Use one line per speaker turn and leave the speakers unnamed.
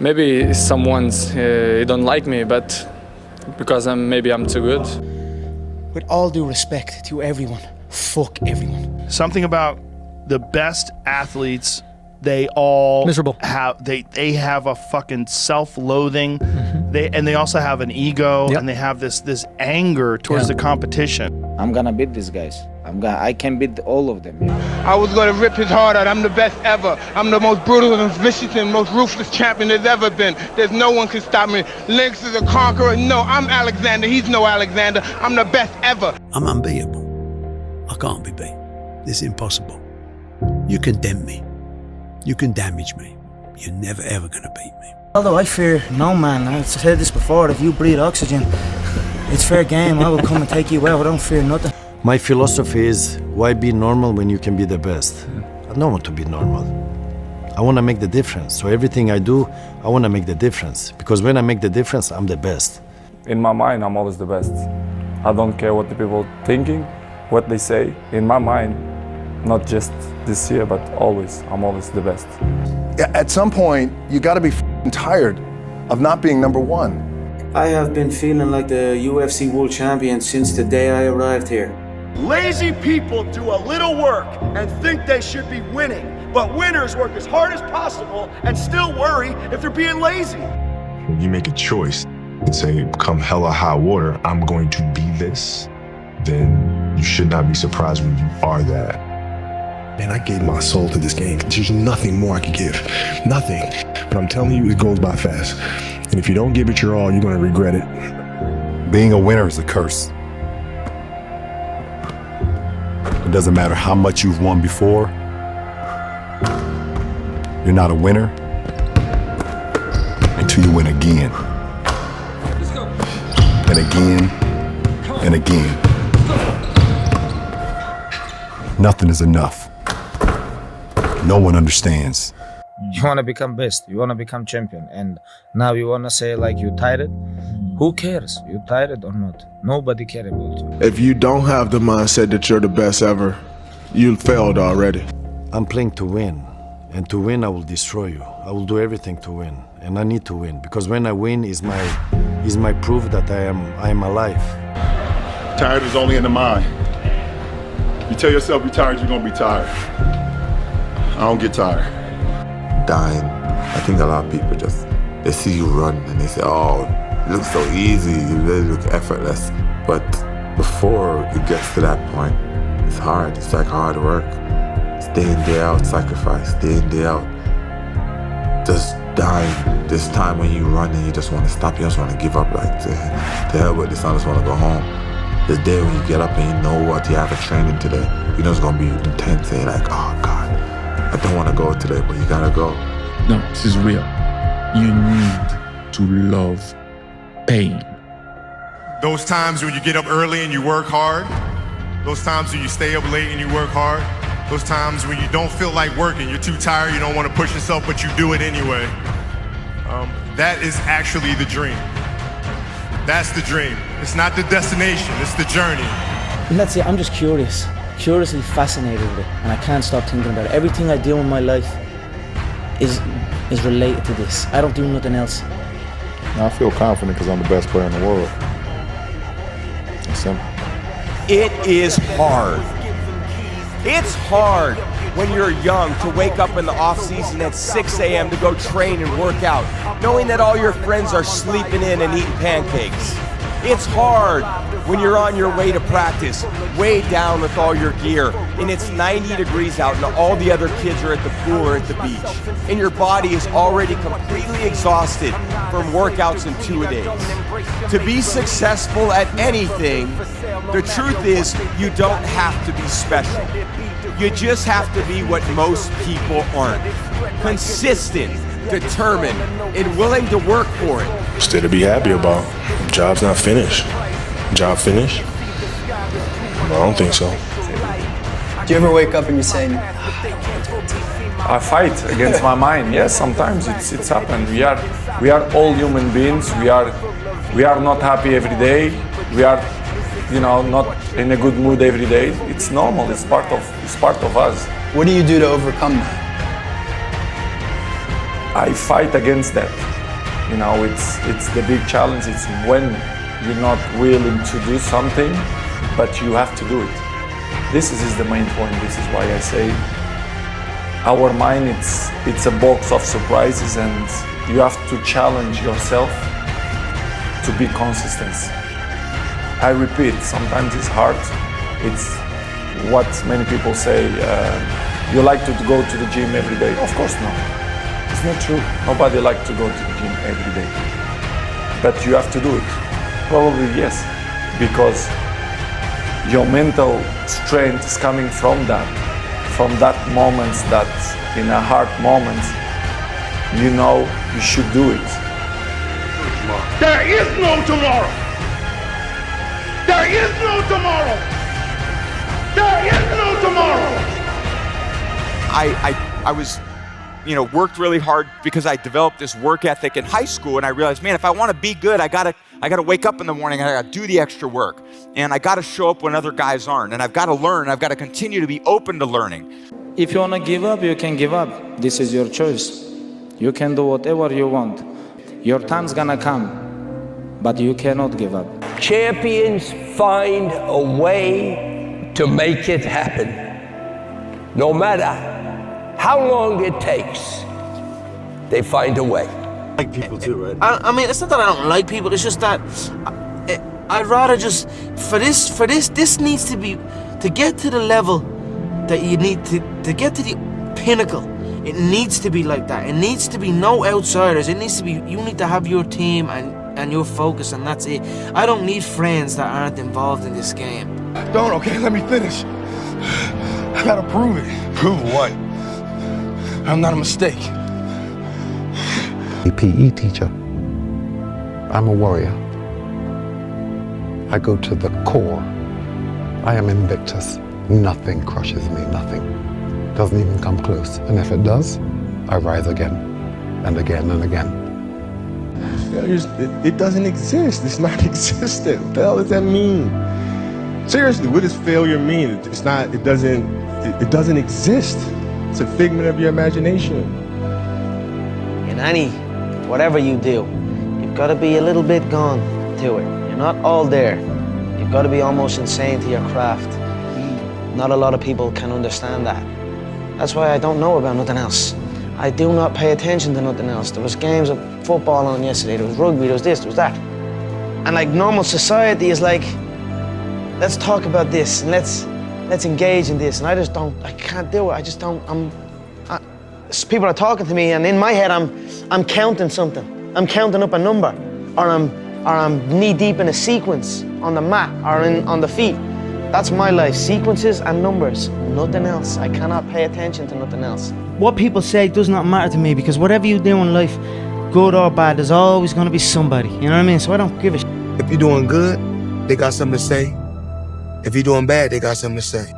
Maybe someone's don't like me, but because maybe I'm too good.
With all due respect to everyone, fuck everyone.
Something about the best athletes, they all
miserable.
They have a fucking self-loathing. They also have an ego, and they have this anger towards the competition.
I'm gonna beat these guys. I can beat all of them.
I was gonna rip his heart out. I'm the best ever. I'm the most brutal and vicious and most ruthless champion there's ever been. There's no one can stop me. Lynx is a conqueror. No, I'm Alexander. He's no Alexander. I'm the best ever.
I'm unbeatable. I can't be beat. It's impossible. You can dent me. You can damage me. You're never ever gonna beat me.
Although I fear no man, I've said this before, if you breathe oxygen, it's fair game. I will come and take you out. I don't fear nothing.
My philosophy is, why be normal when you can be the best? I don't want to be normal. I want to make the difference. So everything I do, I want to make the difference. Because when I make the difference, I'm the best.
In my mind, I'm always the best. I don't care what the people thinking, what they say. In my mind, not just this year, but always, I'm always the best.
At some point, you got to be tired of not being number one.
I have been feeling like the UFC World Champion since the day I arrived here.
Lazy people do a little work and think they should be winning, but winners work as hard as possible and still worry if they're being lazy.
When you make a choice and say, come hell or high water, I'm going to be this, then you should not be surprised when you are that.
Man, I gave my soul to this game. There's nothing more I could give. Nothing. But I'm telling you, it goes by fast. And if you don't give it your all, you're going to regret it.
Being a winner is a curse. It doesn't matter how much you've won before. You're not a winner until you win again. And again, and again. Nothing is enough. No one understands.
You want to become best, you want to become champion, and now you want to say like you tired? Who cares? You tired or not? Nobody cares about you.
If you don't have the mindset that you're the best ever, you failed already.
I'm playing to win, and to win I will destroy you. I will do everything to win, and I need to win, because when I win is my proof that I am alive.
Tired is only in the mind. You tell yourself you're tired, you're gonna be tired. I don't get tired.
Dying, I think a lot of people they see you run and they say, oh, it looks so easy, you really look effortless. But before it gets to that point, it's hard. It's like hard work. Day in, day out, sacrifice, day in, day out. Just dying. This time when you run and you just want to stop, you just want to give up, like, to hell with this, I just want to go home. This day when you get up and you know what, you have a training today, you know it's going to be intense, and you're like, oh God, I don't want to go today, but you got to go.
No, this is real. You need to love pain.
Those times when you get up early and you work hard, those times when you stay up late and you work hard, those times when you don't feel like working, you're too tired, you don't want to push yourself, but you do it anyway. That is actually the dream. That's the dream. It's not the destination, it's the journey.
And that's it, I'm just curious. Curiously fascinated with it, and I can't stop thinking about it. Everything I do in my life is related to this. I don't do nothing else.
I feel confident because I'm the best player in the world. It's simple.
It is hard. It's hard when you're young to wake up in the off season at 6 a.m. to go train and work out, knowing that all your friends are sleeping in and eating pancakes. It's hard when you're on your way to practice, way down with all your gear, and it's 90 degrees out and all the other kids are at the pool or at the beach, and your body is already completely exhausted from workouts in 2 days. To be successful at anything, the truth is you don't have to be special. You just have to be what most people aren't. Consistent, determined, and willing to work for it.
Still to be happy about. Job's not finished. Job finished? No, I don't think so.
Do you ever wake up and you say,
I fight against my mind. Yes, sometimes it's happened. We are all human beings. We are not happy every day. We are, not in a good mood every day. It's normal. It's part of us.
what do you do to overcome that?
I fight against that. You know, it's the big challenge. It's when you're not willing to do something, but you have to do it. This is the main point. This is why I say our mind, it's a box of surprises, and you have to challenge yourself to be consistent. I repeat, sometimes it's hard. It's what many people say, you like to go to the gym every day. Of course not. It's not true. Nobody likes to go to the gym every day. But you have to do it. Probably yes, because your mental strength is coming from that moments that in a hard moment, you know you should do it.
There is no tomorrow. There is no tomorrow. There is no tomorrow.
I was, worked really hard because I developed this work ethic in high school, and I realized, man, if I want to be good, I gotta wake up in the morning, I gotta do the extra work, and I gotta show up when other guys aren't, and I've got to learn, I've got to continue to be open to learning.
If you want to give up, you can give up. This is your choice. You can do whatever you want. Your time's gonna come, but you cannot give up.
Champions find a way to make it happen. No matter how long it takes, they find a way.
Like people too, right? I mean, it's not that I don't like people, it's just that I'd rather just, this needs to be, to get to the level that you need to get to the pinnacle, it needs to be like that. It needs to be no outsiders. It needs to be, you need to have your team and your focus, and that's it. I don't need friends that aren't involved in this game.
Okay, let me finish. I gotta prove it. Prove what? I'm not a mistake.
A PE teacher. I'm a warrior. I go to the core. I am Invictus. Nothing crushes me, nothing. Doesn't even come close. And if it does, I rise again, and again, and again.
It doesn't exist. It's not existent. What the hell does that mean? Seriously, what does failure mean? It doesn't exist. It's a figment of your imagination.
In whatever you do, you've got to be a little bit gone to it. You're not all there. You've got to be almost insane to your craft. Not a lot of people can understand that. That's why I don't know about nothing else. I do not pay attention to nothing else. There was games of football on yesterday, there was rugby, there was this, there was that. And like normal society is like, let's talk about this, and let's engage in this. And I can't do it. People are talking to me, and in my head I'm counting something. I'm counting up a number, or I'm knee deep in a sequence on the mat or on the feet. That's my life, sequences and numbers, nothing else. I cannot pay attention to nothing else. What people say does not matter to me, because whatever you do in life, good or bad, there's always gonna be somebody, you know what I mean? So I don't give a shit.
If you're doing good, they got something to say. If you're doing bad, they got something to say.